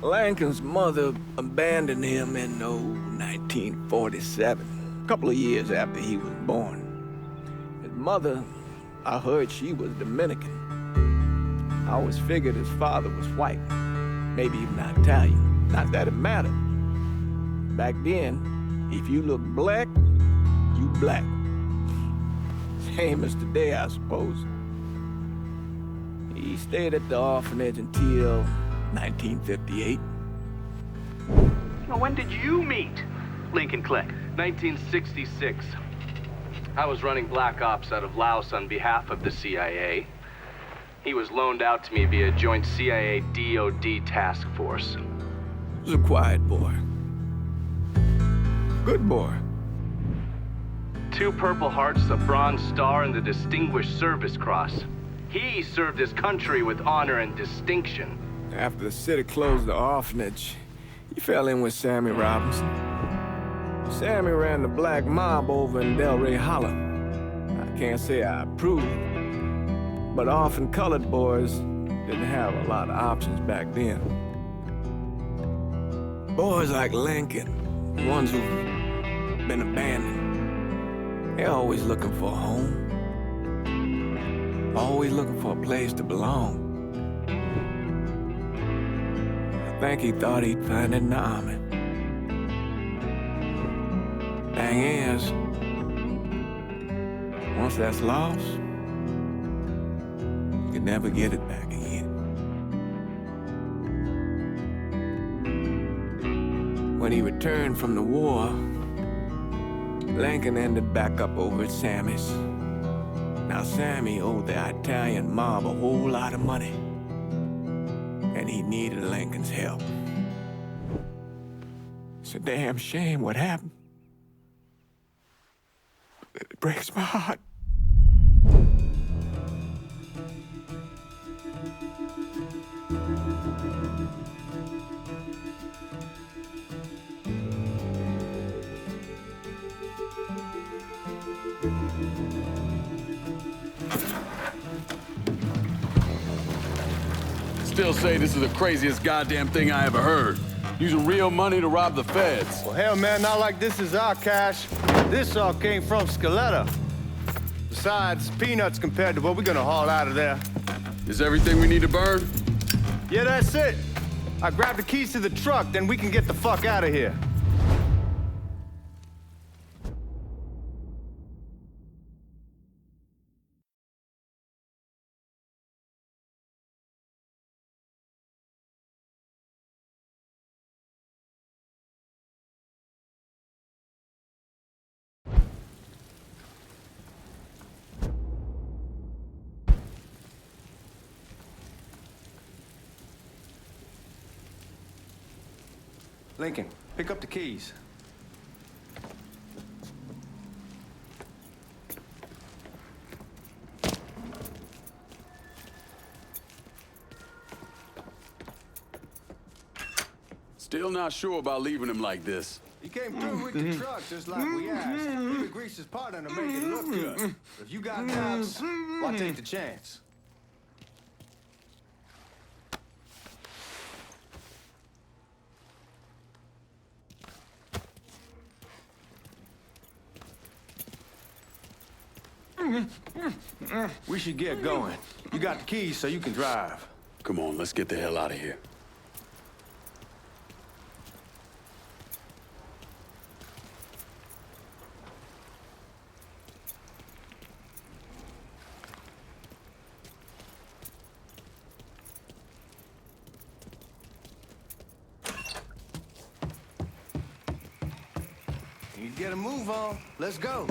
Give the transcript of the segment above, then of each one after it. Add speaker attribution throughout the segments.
Speaker 1: Lincoln's mother abandoned him in 1947, a couple of years after he was born. His mother, I heard she was Dominican. I always figured his father was white, maybe even Italian. Not that it mattered. Back then, if you look black, you black. Same as today, I suppose. He stayed at the orphanage until 1958.
Speaker 2: Now, when did you meet Lincoln Click?
Speaker 3: 1966. I was running Black Ops out of Laos on behalf of the CIA. He was loaned out to me via joint CIA-DOD task force.
Speaker 1: He was a quiet boy. Good boy.
Speaker 3: 2 Purple Hearts, a Bronze Star, and the Distinguished Service Cross. He served his country with honor and distinction.
Speaker 1: After the city closed the orphanage, he fell in with Sammy Robinson. Sammy ran the black mob over in Delray Hollow. I can't say I approve, but orphan colored boys didn't have a lot of options back then. Boys like Lincoln, the ones who've been abandoned, they're always looking for a home. Always looking for a place to belong. I think he thought he'd find it in the army. Thing is, once that's lost, you can never get it back again. When he returned from the war, Lincoln ended back up over at Sammy's. Now, Sammy owed the Italian mob a whole lot of money, and he needed Lincoln's help. It's a damn shame what happened. It breaks my heart.
Speaker 4: Still say this is the craziest goddamn thing I ever heard. Using real money to rob the feds.
Speaker 5: Well, hell, man, not like this is our cash. This all came from Scaletta. Besides, peanuts compared to what we're gonna haul out of there.
Speaker 4: Is everything we need to burn?
Speaker 5: Yeah, that's it. I grab the keys to the truck, then we can get the fuck out of here. Lincoln, pick up the keys.
Speaker 4: Still not sure about leaving him like this.
Speaker 5: He came through with the truck just like we asked. We greased his partner to make it look good. If you got doubts, why take the chance? We should get going. You got the keys so you can drive.
Speaker 4: Come on, let's get the hell out of here.
Speaker 5: You get a move on. Let's go.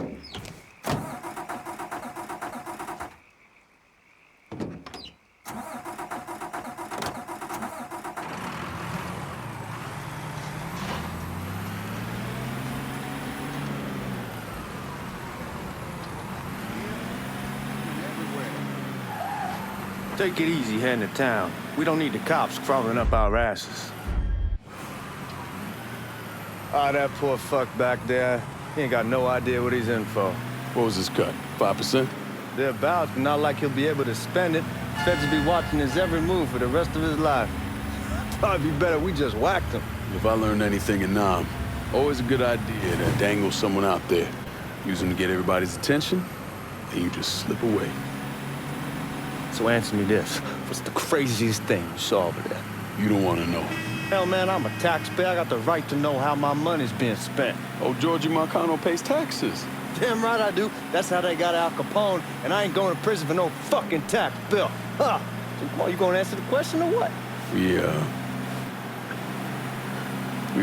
Speaker 5: Take it easy heading to town. We don't need the cops crawling up our asses. Ah, that poor fuck back there. He ain't got no idea what he's in for.
Speaker 4: What was his cut? 5%?
Speaker 5: Thereabouts, but not like he'll be able to spend it. Feds will be watching his every move for the rest of his life. Probably be better we just whacked him.
Speaker 4: If I learned anything in Nam, always a good idea to dangle someone out there. Use them to get everybody's attention, then you just slip away.
Speaker 5: So answer me this. What's the craziest thing you saw over there?
Speaker 4: You don't want to know.
Speaker 5: Hell, man, I'm a taxpayer. I got the right to know how my money's being spent.
Speaker 4: Oh, Georgie Marcano pays taxes.
Speaker 5: Damn right I do. That's how they got Al Capone, and I ain't going to prison for no fucking tax bill. Huh? So come on, you gonna answer the question or what?
Speaker 4: We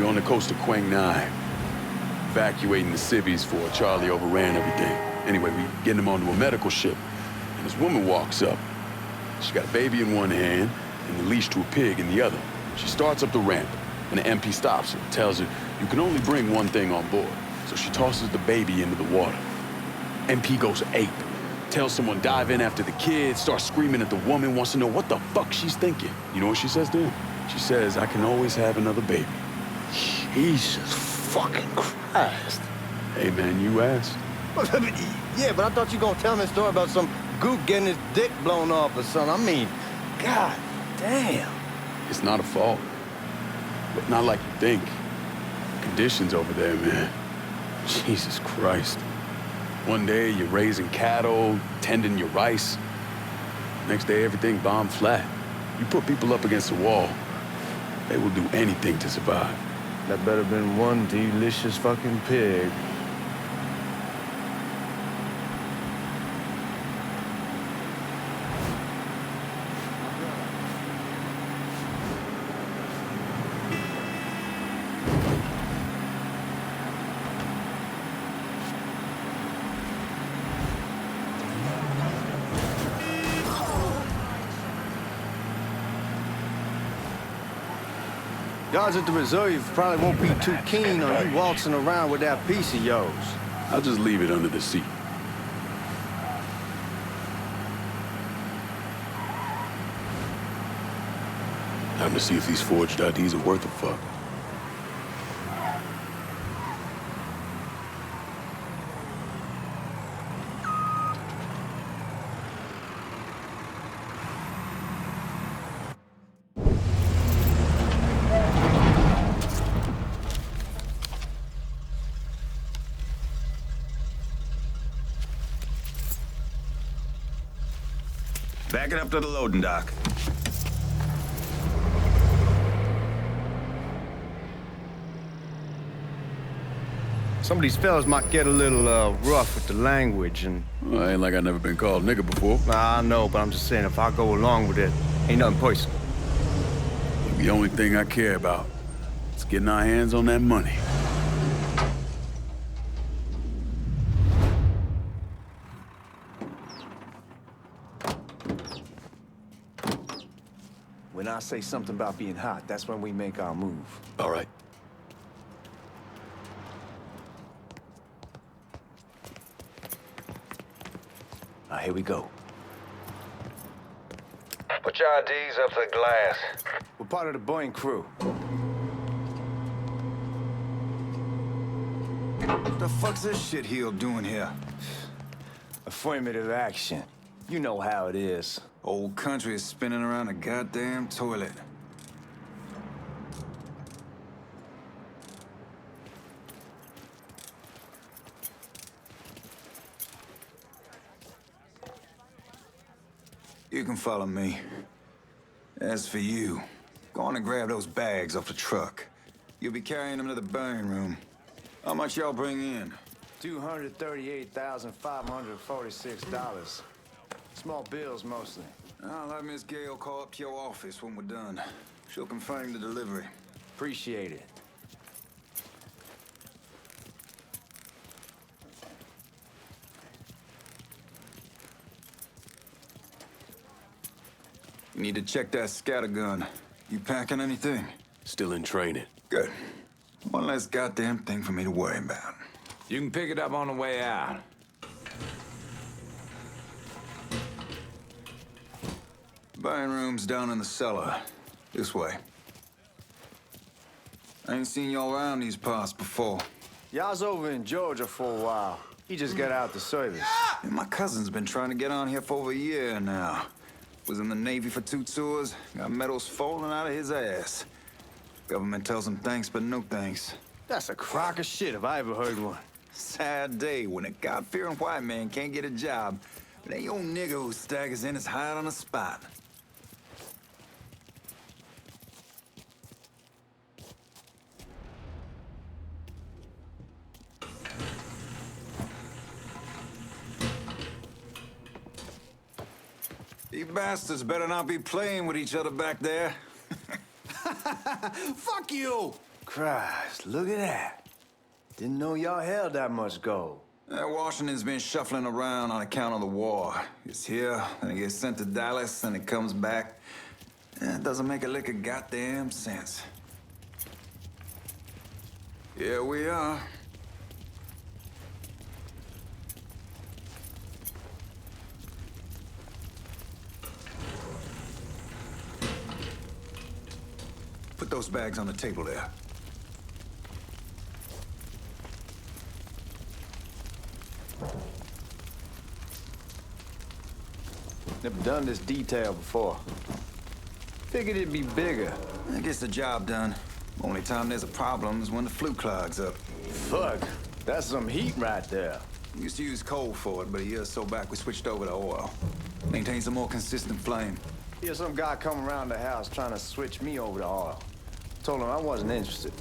Speaker 4: on the coast of Quang Nai, evacuating the civvies for Charlie overran everything. Anyway, we getting them onto a medical ship, and this woman walks up. She got a baby in one hand and the leash to a pig in the other. She starts up the ramp, and the MP stops her, tells her, you can only bring one thing on board. So she tosses the baby into the water. MP goes ape, tells someone dive in after the kid, starts screaming at the woman, wants to know what the fuck she's thinking. You know what she says then? She says, I can always have another baby.
Speaker 5: Jesus fucking Christ.
Speaker 4: Hey man, you asked.
Speaker 5: Yeah, but I thought you gonna tell me a story about some gook getting his dick blown off or something. I mean, god damn.
Speaker 4: It's not a fault, but not like you think. Conditions over there, man. Jesus Christ. One day you're raising cattle, tending your rice. Next day everything bombed flat. You put people up against the wall, they will do anything to survive.
Speaker 5: That better been one delicious fucking pig. Guards at the reserve probably won't be too keen on you waltzing around with that piece of yours.
Speaker 4: I'll just leave it under the seat. Time to see if these forged IDs are worth a fuck.
Speaker 6: Back it up to the loading dock.
Speaker 5: Some of these fellas might get a little rough with the language and...
Speaker 4: Well, ain't like I never been called nigga before.
Speaker 5: Nah, I know, but I'm just saying if I go along with it, ain't nothing personal.
Speaker 4: The only thing I care about is getting our hands on that money.
Speaker 1: When I say something about being hot, that's when we make our move.
Speaker 4: All right.
Speaker 1: Here we go.
Speaker 6: Put your IDs up to the glass.
Speaker 5: We're part of the Boeing crew.
Speaker 6: What the fuck's this shitheel doing here?
Speaker 1: Affirmative action. You know how it is.
Speaker 6: Old country is spinning around a goddamn toilet. You can follow me. As for you, go on and grab those bags off the truck. You'll be carrying them to the burn room. How much y'all bring in?
Speaker 1: $238,546. Small bills, mostly.
Speaker 6: I'll have Miss Gale call up to your office when we're done. She'll confirm the delivery.
Speaker 1: Appreciate it.
Speaker 6: You need to check that scattergun. You packing anything?
Speaker 4: Still in training.
Speaker 6: Good. One less goddamn thing for me to worry about.
Speaker 7: You can pick it up on the way out.
Speaker 6: Buying room's down in the cellar. This way. I ain't seen y'all around these parts before.
Speaker 5: Y'all's over in Georgia for a while. He just got out the service.
Speaker 6: And my cousin's been trying to get on here for over a year now. Was in the Navy for 2 tours, got medals falling out of his ass. Government tells him thanks, but no thanks.
Speaker 5: That's a crock of shit if I ever heard one.
Speaker 6: Sad day when a God-fearing white man can't get a job, but ain't old nigga who staggers in is hired on the spot. You bastards better not be playing with each other back there.
Speaker 5: Fuck you! Christ, look at that. Didn't know y'all held that much gold.
Speaker 6: Washington's been shuffling around on account of the war. It's here, then it gets sent to Dallas, and it comes back. It doesn't make a lick of goddamn sense. Here we are. Put those bags on the table there.
Speaker 5: Never done this detail before. Figured it'd be bigger.
Speaker 6: That gets the job done. Only time there's a problem is when the flue clogs up.
Speaker 5: Fuck, that's some heat right there.
Speaker 6: We used to use coal for it, but a year or so back we switched over to oil. Maintains a more consistent flame.
Speaker 5: Here's some guy come around the house trying to switch me over to oil. Told him I wasn't interested.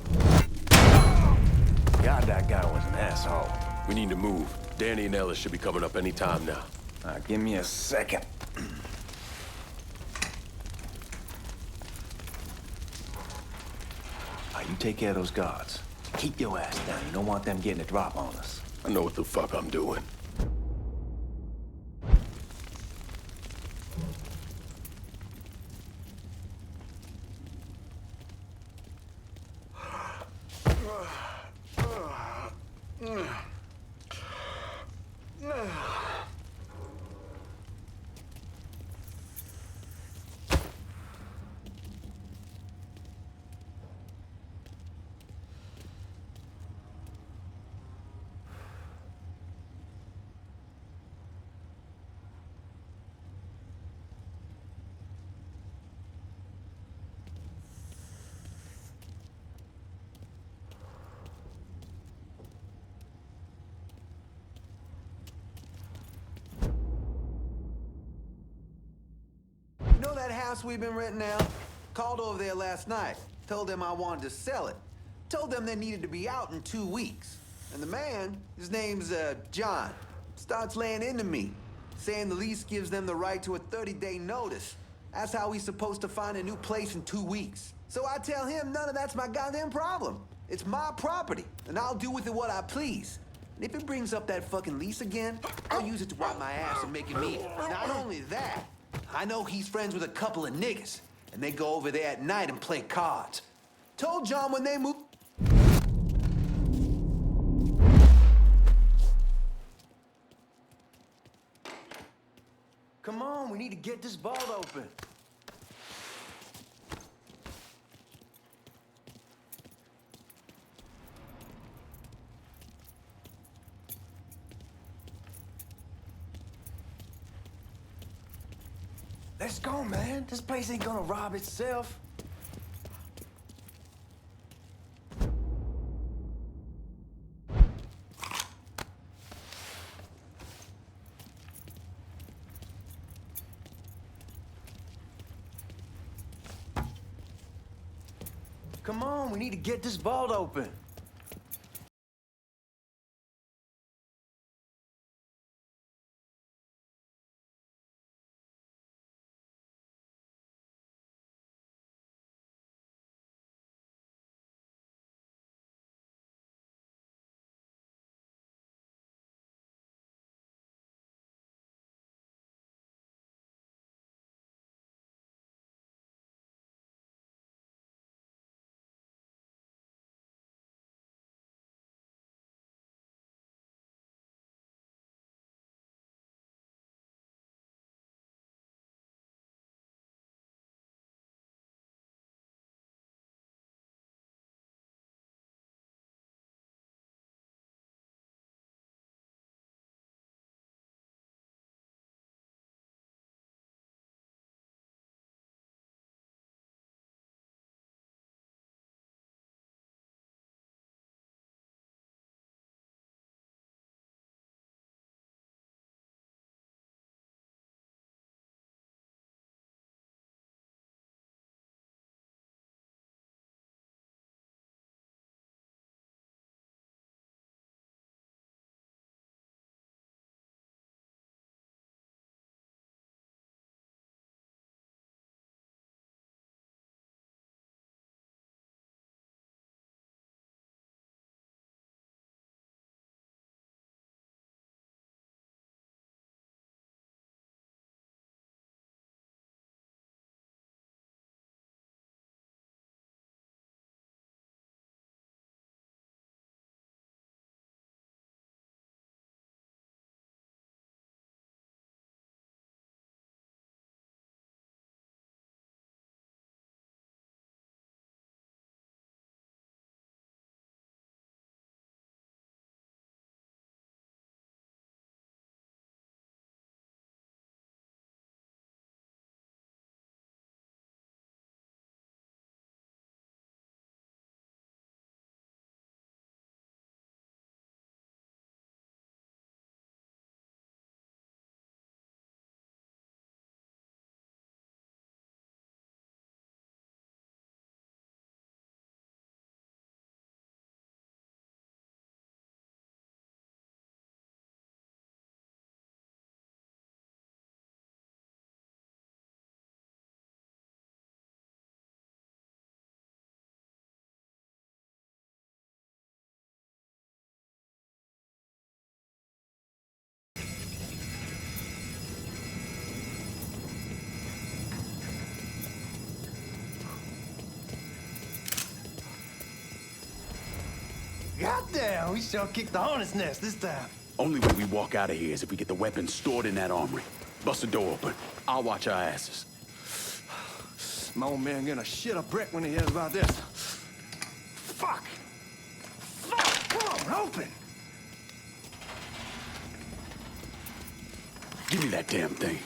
Speaker 5: God, that guy was an asshole.
Speaker 8: We need to move. Danny and Ellis should be coming up any time now.
Speaker 5: Give me a second. You take care of those guards. Keep your ass down. You don't want them getting a drop on us.
Speaker 8: I know what the fuck I'm doing.
Speaker 9: You know that house we've been renting out? Called over there last night. Told them I wanted to sell it. Told them they needed to be out in 2 weeks. And the man, his name's John, starts laying into me, saying the lease gives them the right to a 30-day notice. That's how he's supposed to find a new place in 2 weeks. So I tell him none of that's my goddamn problem. It's my property, and I'll do with it what I please. And if it brings up that fucking lease again, I'll use it to wipe my ass and make it mean. Not only that, I know he's friends with a couple of niggas, and they go over there at night and play cards. Told John when they moved.
Speaker 5: Come on, we need to get this vault open. Let's go, man. This place ain't gonna rob itself. Come on, we need to get this vault open.
Speaker 10: Damn, we sure kicked the hornet's nest this time.
Speaker 4: Only way we walk out of here is if we get the weapons stored in that armory. Bust the door open. I'll watch our asses.
Speaker 5: My old man gonna shit a brick when he hears about this. Fuck! Fuck! Come on, open!
Speaker 4: Give me that damn thing.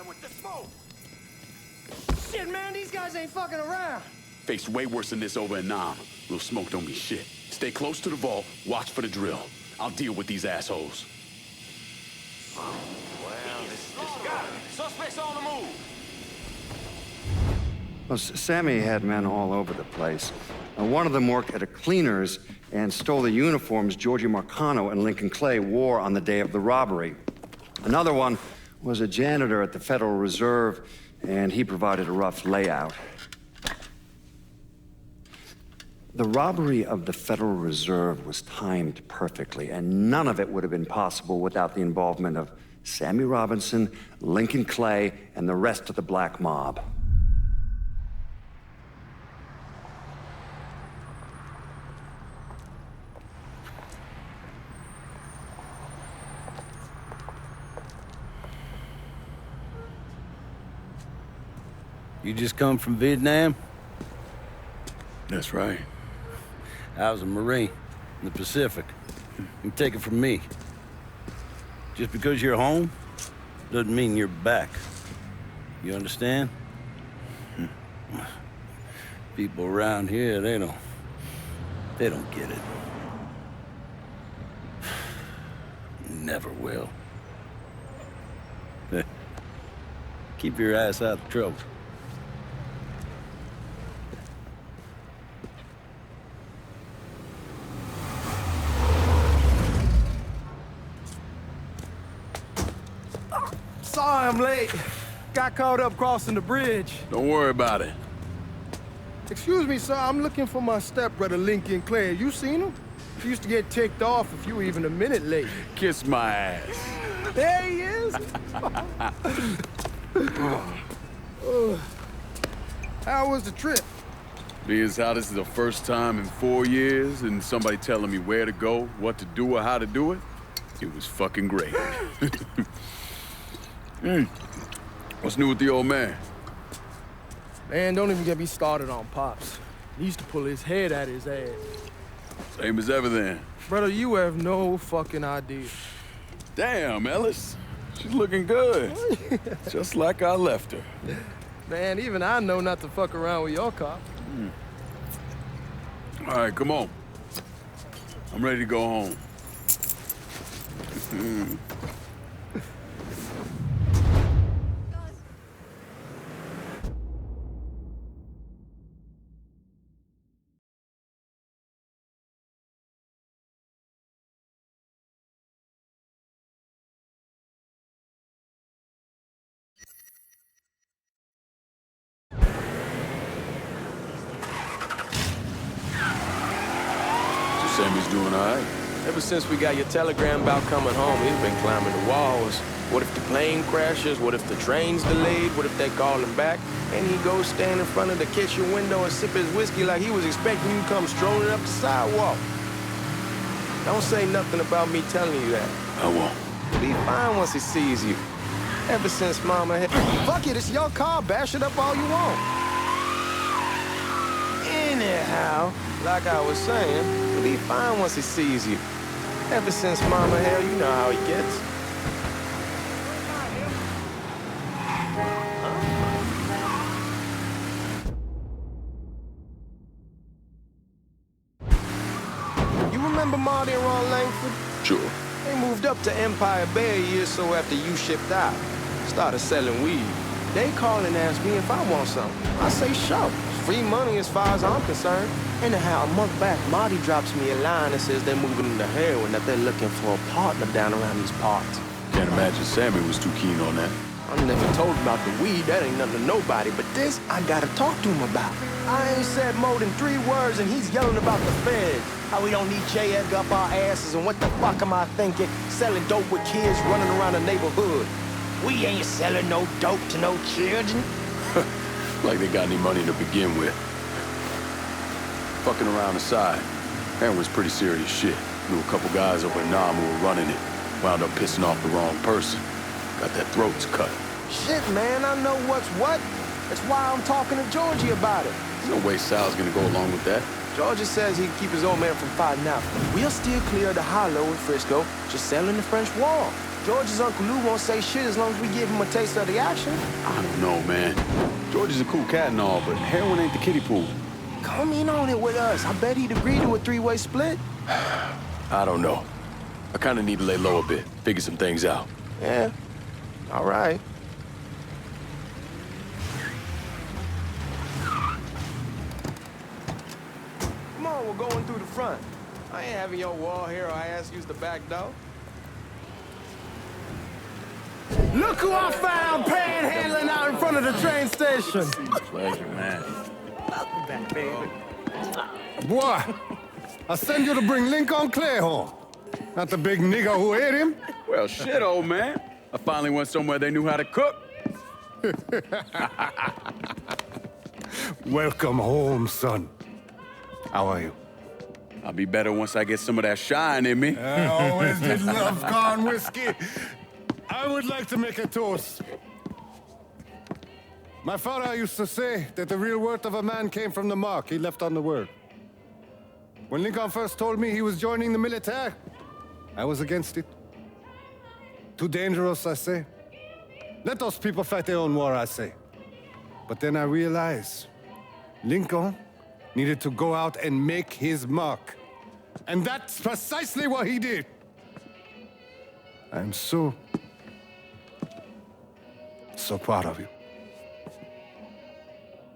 Speaker 10: With the smoke. Shit, man, these guys ain't fucking around.
Speaker 4: Faced way worse than this over in Nam. Little smoke don't mean shit. Stay close to the vault, watch for the drill. I'll deal with these assholes.
Speaker 8: Well, this got it. Suspects on the move.
Speaker 11: Well, Sammy had men all over the place. One of them worked at a cleaner's and stole the uniforms Georgie Marcano and Lincoln Clay wore on the day of the robbery. Another one was a janitor at the Federal Reserve, and he provided a rough layout. The robbery of the Federal Reserve was timed perfectly, and none of it would have been possible without the involvement of Sammy Robinson, Lincoln Clay, and the rest of the black mob.
Speaker 10: You just come from Vietnam?
Speaker 4: That's right.
Speaker 10: I was a Marine in the Pacific. You take it from me. Just because you're home doesn't mean you're back. You understand? People around here, they don't get it. Never will. Keep your ass out of trouble.
Speaker 5: Sorry I'm late. Got caught up crossing the bridge.
Speaker 4: Don't worry about it.
Speaker 5: Excuse me, sir. I'm looking for my stepbrother, Lincoln Clay. You seen him? He used to get ticked off if you were even a minute late.
Speaker 4: Kiss my ass.
Speaker 5: There he is. How was the trip?
Speaker 4: Being as how this is the first time in 4 years and somebody telling me where to go, what to do, or how to do it, it was fucking great. What's new with the old man?
Speaker 5: Man, don't even get me started on Pops. He used to pull his head out his ass.
Speaker 4: Same as ever then.
Speaker 5: Brother, you have no fucking idea.
Speaker 4: Damn, Ellis. She's looking good. Just like I left her.
Speaker 5: Man, even I know not to fuck around with your cop.
Speaker 4: All right, come on. I'm ready to go home. Sammy's doing all right.
Speaker 8: Ever since we got your telegram about coming home, he's been climbing the walls. What if the plane crashes? What if the train's delayed? What if they call him back? And he goes stand in front of the kitchen window and sip his whiskey like he was expecting you to come strolling up the sidewalk. Don't say nothing about me telling you that.
Speaker 4: I won't.
Speaker 8: He'll be fine once he sees you. Ever since Mama had... Fuck it, it's your car. Bash it up all you want. Anyhow, like I was saying, he'll be fine once he sees you. Ever since Mama hell, you know how he gets. You remember Marty and Ron Langford?
Speaker 4: Sure.
Speaker 8: They moved up to Empire Bay a year or so after you shipped out. Started selling weed. They call and ask me if I want something. I say sure. It's free money as far as I'm concerned. Anyhow, a month back, Marty drops me a line that says they're moving into heroin, that they're looking for a partner down around these parts.
Speaker 4: Can't imagine Sammy was too keen on that.
Speaker 8: I never told him about the weed, that ain't nothing to nobody, but this I gotta talk to him about. I ain't said more than 3 words and he's yelling about the feds. How we don't need J. Edgar up our asses, and what the fuck am I thinking? Selling dope with kids running around the neighborhood. We ain't selling no dope to no children.
Speaker 4: Like they got any money to begin with. Fucking around aside, heroin's pretty serious shit. Knew a couple guys over in Nam who were running it. Wound up pissing off the wrong person. Got their throats cut.
Speaker 8: Shit, man, I know what's what. That's why I'm talking to Georgie about it.
Speaker 4: There's no way Sal's gonna go along with that.
Speaker 8: Georgie says he can keep his old man from fighting out. We'll still clear the hollow in Frisco, just selling the French Wall. George's Uncle Lou won't say shit as long as we give him a taste of the action.
Speaker 4: I don't know, man. George is a cool cat and all, but heroin ain't the kiddie pool.
Speaker 8: Come in on it with us. I bet he'd agree to a 3-way split.
Speaker 4: I don't know. I kinda need to lay low a bit, figure some things out.
Speaker 8: Yeah, all right. Come on, we're going through the front. I ain't having your wall hero ass use the back door. Look who I found panhandling out in front of the train station.
Speaker 4: Pleasure, man.
Speaker 8: Welcome back, baby.
Speaker 5: Boy, I send you to bring Lincoln Clay home. Not the big nigger who ate him.
Speaker 4: Well, shit, old man. I finally went somewhere they knew how to cook.
Speaker 5: Welcome home, son. How are you?
Speaker 4: I'll be better once I get some of that shine in me.
Speaker 5: I always did love corn whiskey. I would like to make a toast. My father used to say that the real worth of a man came from the mark he left on the world. When Lincoln first told me he was joining the military, I was against it. Too dangerous, I say. Let those people fight their own war, I say. But then I realized Lincoln needed to go out and make his mark. And that's precisely what he did. I'm so proud of you.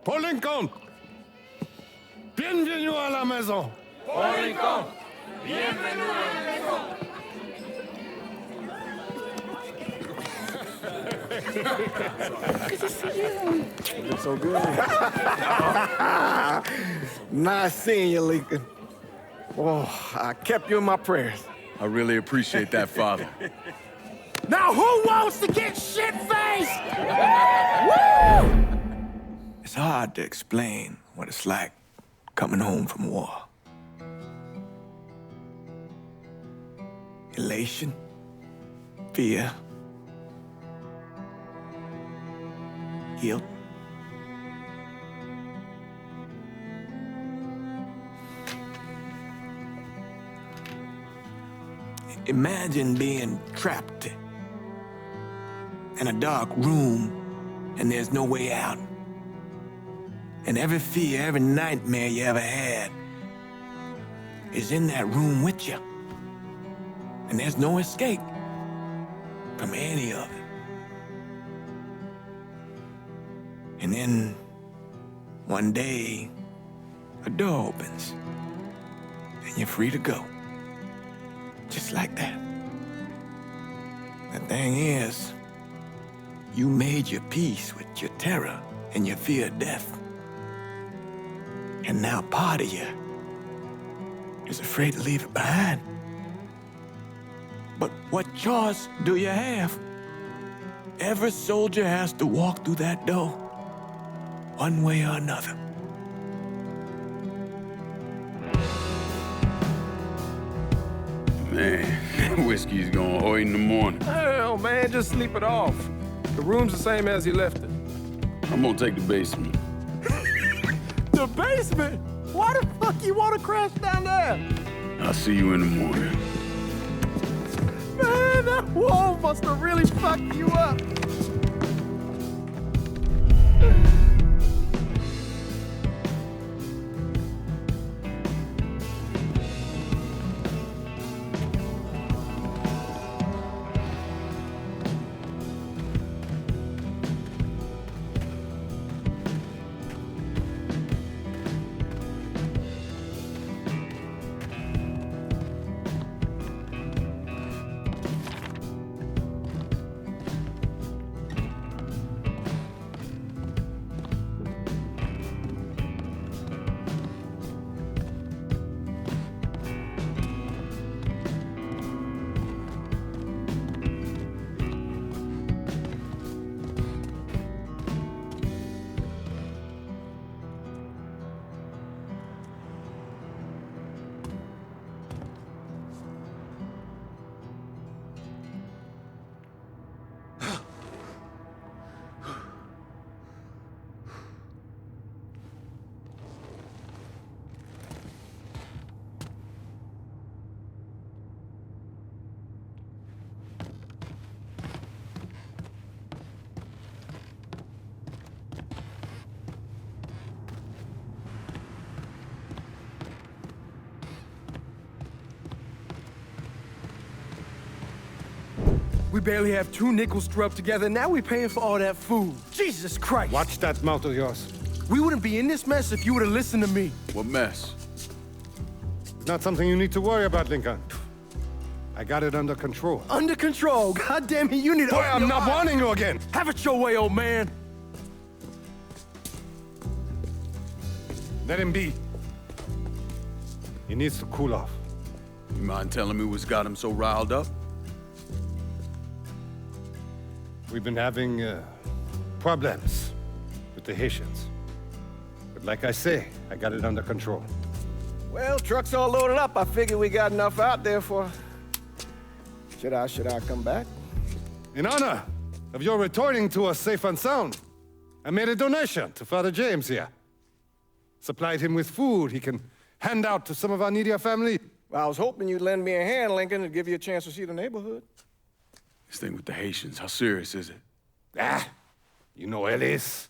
Speaker 5: Paul Lincoln! Bienvenue à la maison!
Speaker 12: Paul Lincoln! Bienvenue à la maison!
Speaker 8: Good to see you. You look so good. Nice seeing you, Lincoln. Oh, I kept you in my prayers.
Speaker 4: I really appreciate that, Father.
Speaker 8: Now who wants to get shit-faced? Woo!
Speaker 1: It's hard to explain what it's like coming home from war. Elation, fear, guilt. Imagine being trapped in a dark room and there's no way out. And every fear, every nightmare you ever had is in that room with you. And there's no escape from any of it. And then one day, a door opens and you're free to go. Just like that. The thing is, you made your peace with your terror and your fear of death. And now part of you is afraid to leave it behind. But what choice do you have? Every soldier has to walk through that door, one way or another.
Speaker 4: Man. Whiskey's gonna hoy in the morning.
Speaker 8: Hell, man, just sleep it off. The room's the same as you left it.
Speaker 4: I'm gonna take the basement.
Speaker 8: The basement? Why the fuck you want to crash down there?
Speaker 4: I'll see you in the morning.
Speaker 8: Man, that wall must have really fucked you up. We barely have 2 nickels to rub together, now we're paying for all that food. Jesus Christ!
Speaker 5: Watch that mouth of yours.
Speaker 8: We wouldn't be in this mess if you would have listened to me.
Speaker 4: What mess?
Speaker 5: It's not something you need to worry about, Lincoln. I got it under control.
Speaker 8: Under control? God damn it, you need to...
Speaker 5: Boy, I'm not warning you again!
Speaker 8: Have it your way, old man!
Speaker 5: Let him be. He needs to cool off.
Speaker 4: You mind telling me what's got him so riled up?
Speaker 5: We've been having problems with the Haitians. But like I say, I got it under control.
Speaker 1: Well, truck's all loaded up. I figure we got enough out there for... Should I come back?
Speaker 5: In honor of your returning to us safe and sound, I made a donation to Father James here. Supplied him with food he can hand out to some of our needier family.
Speaker 1: Well, I was hoping you'd lend me a hand, Lincoln, and give you a chance to see the neighborhood.
Speaker 4: This thing with the Haitians, how serious is it?
Speaker 5: Ah, you know Ellis.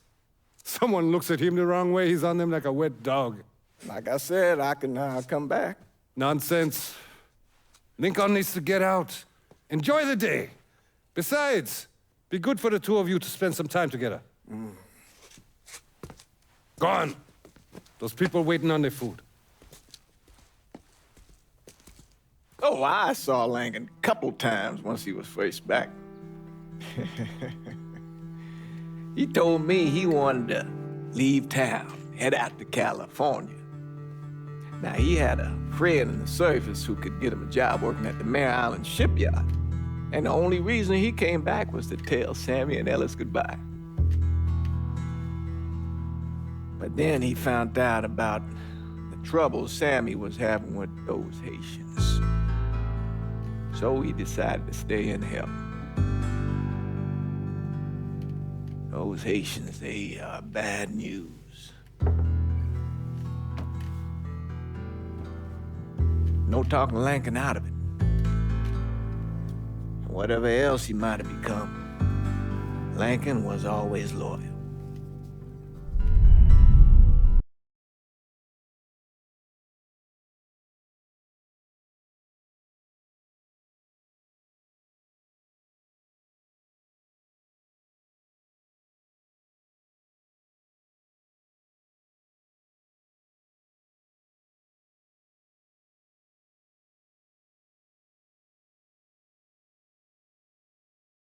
Speaker 5: Someone looks at him the wrong way, he's on them like a wet dog.
Speaker 1: Like I said, I can come back.
Speaker 5: Nonsense. Lincoln needs to get out. Enjoy the day. Besides, be good for the two of you to spend some time together. Go on. Those people waiting on their food.
Speaker 1: Oh, I saw Langan a couple times once he was first back. He told me he wanted to leave town, head out to California. Now, he had a friend in the service who could get him a job working at the Mare Island shipyard. And the only reason he came back was to tell Sammy and Ellis goodbye. But then he found out about the trouble Sammy was having with those Haitians. So he decided to stay and help. Those Haitians, they are bad news. No talking Lankin out of it. Whatever else he might have become, Lankin was always loyal.